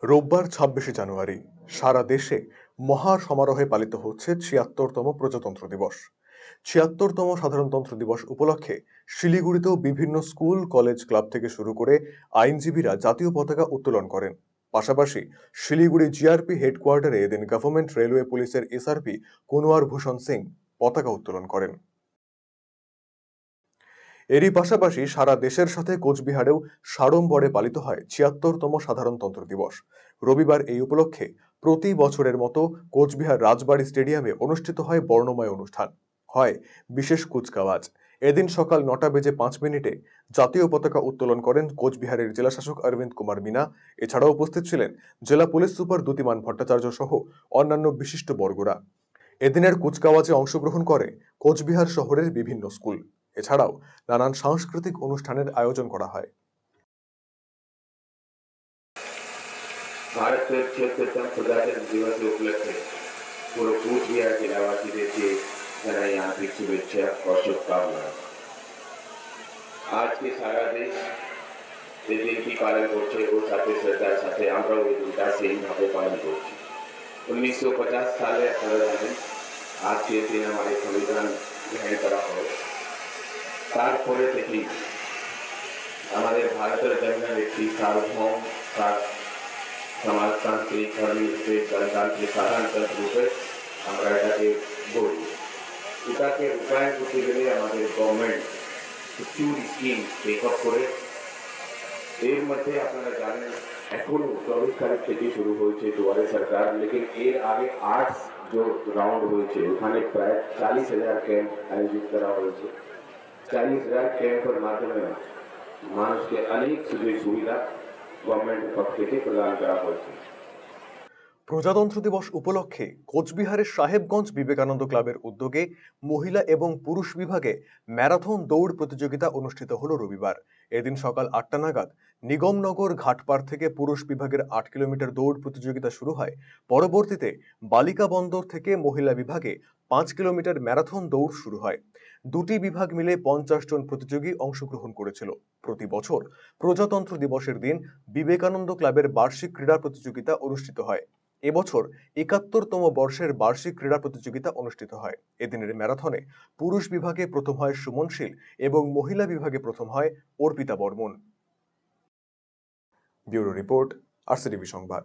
রোববার ২৬শে জানুয়ারি সারা দেশে মহা সমারোহে পালিত হচ্ছে ৭৬তম প্রজাতন্ত্র দিবস। ৭৬তম সাধারণতন্ত্র দিবস উপলক্ষে শিলিগুড়িতেও বিভিন্ন স্কুল, কলেজ, ক্লাব থেকে শুরু করে আইনজীবীরা জাতীয় পতাকা উত্তোলন করেন। পাশাপাশি শিলিগুড়ি জিআরপি হেডকোয়ার্টারে এদিন গভর্নমেন্ট রেলওয়ে পুলিশের এসআরপি কুনওয়ার ভূষণ সিং পতাকা উত্তোলন করেন। এরই পাশাপাশি সারা দেশের সাথে কোচবিহারেও সাড়ম্বরে পালিত হয় ৭৬তম সাধারণতন্ত্র দিবস। রবিবার এই উপলক্ষে প্রতি বছরের মতো কোচবিহার রাজবাড়ী স্টেডিয়ামে অনুষ্ঠিত হয় বর্ণময় অনুষ্ঠান, হয় বিশেষ কুচকাওয়াজ। এদিন সকাল ৯:০৫ জাতীয় পতাকা উত্তোলন করেন কোচবিহারের জেলাশাসক অরবিন্দ কুমার মিনা। এছাড়াও উপস্থিত ছিলেন জেলা পুলিশ সুপার দ্যুতিমান ভট্টাচার্য সহ অন্যান্য বিশিষ্ট বর্গরা। এদিনের কুচকাওয়াজে অংশগ্রহণ করে কোচবিহার শহরের বিভিন্ন স্কুল। এছাড়াও নানান সাংস্কৃতিক অনুষ্ঠানের আয়োজন করা হয়। भारत के 76वें प्रजातंत्र दिवस के उपलक्ष्य पूरे कोचबिहार जिलावासीদেরকে জানাই আন্তরিক শুভেচ্ছা ও শুভকামনা। आज के सारा देश এই দিনটি পালন করছে ও সাথে শ্রদ্ধার সাথে আমরাও এই দিনটা সেইভাবে পালন করছি। 1950 সালে আপনারা জানেন আজকের দিন আমাদের সংবিধান গ্রহণ করা হয়। তারপরে থেকেই আমাদের ভারতের জন্য একটি সার্বভৌম সমাজতান্ত্রিক ধর্মনিরপেক্ষ গণতান্ত্রিক সাধারণতন্ত্র রূপে আমরা এটাকে বলি। এটাকে রূপায়ণ করতে গেলে আমাদের গভর্নমেন্ট প্রচুর স্কিম টেক আপ করে। এর মধ্যে আপনারা জানেন এখনো 24 তারিখ থেকে শুরু হয়েছে দুয়ারে সরকার, लेकिन এর আগে 8 जो রাউন্ড হয়েছে ওখানে প্রায় 40,000 ক্যাম্প আয়োজিত করা হয়েছে। 40,000 ক্যাম্পের মাধ্যমে মানুষকে অনেক সুযোগ সুবিধা গভর্নমেন্টের পক্ষ থেকে প্রদান করা হয়েছে। প্রজাতন্ত্র দিবস উপলক্ষে কোচবিহারের সাহেবগঞ্জ বিবেকানন্দ ক্লাবের উদ্যোগে মহিলা এবং পুরুষ বিভাগে ম্যারাথন দৌড় প্রতিযোগিতা অনুষ্ঠিত হলো রবিবার। এদিন সকাল ৮টা নাগাদ নিগমনগর ঘাটপাড় থেকে পুরুষ বিভাগের ৮ কিলোমিটার দৌড় প্রতিযোগিতা শুরু হয়। পরবর্তীতে বালিকা বন্দর থেকে মহিলা বিভাগে ৫ কিলোমিটার ম্যারাথন দৌড় শুরু হয়। দুটি বিভাগ মিলে ৫০ জন প্রতিযোগী অংশগ্রহণ করেছিল। প্রতি বছর প্রজাতন্ত্র দিবসের দিন বিবেকানন্দ ক্লাবের বার্ষিক ক্রীড়া প্রতিযোগিতা অনুষ্ঠিত হয়। এবছর ৭১তম বর্ষের বার্ষিক ক্রীড়া প্রতিযোগিতা অনুষ্ঠিত হয়। এদিনের ম্যারাথনে পুরুষ বিভাগে প্রথম হয় সুমনশীল এবং মহিলা বিভাগে প্রথম হয় Arpita Barman. Bureau report, RCTV সংবাদ।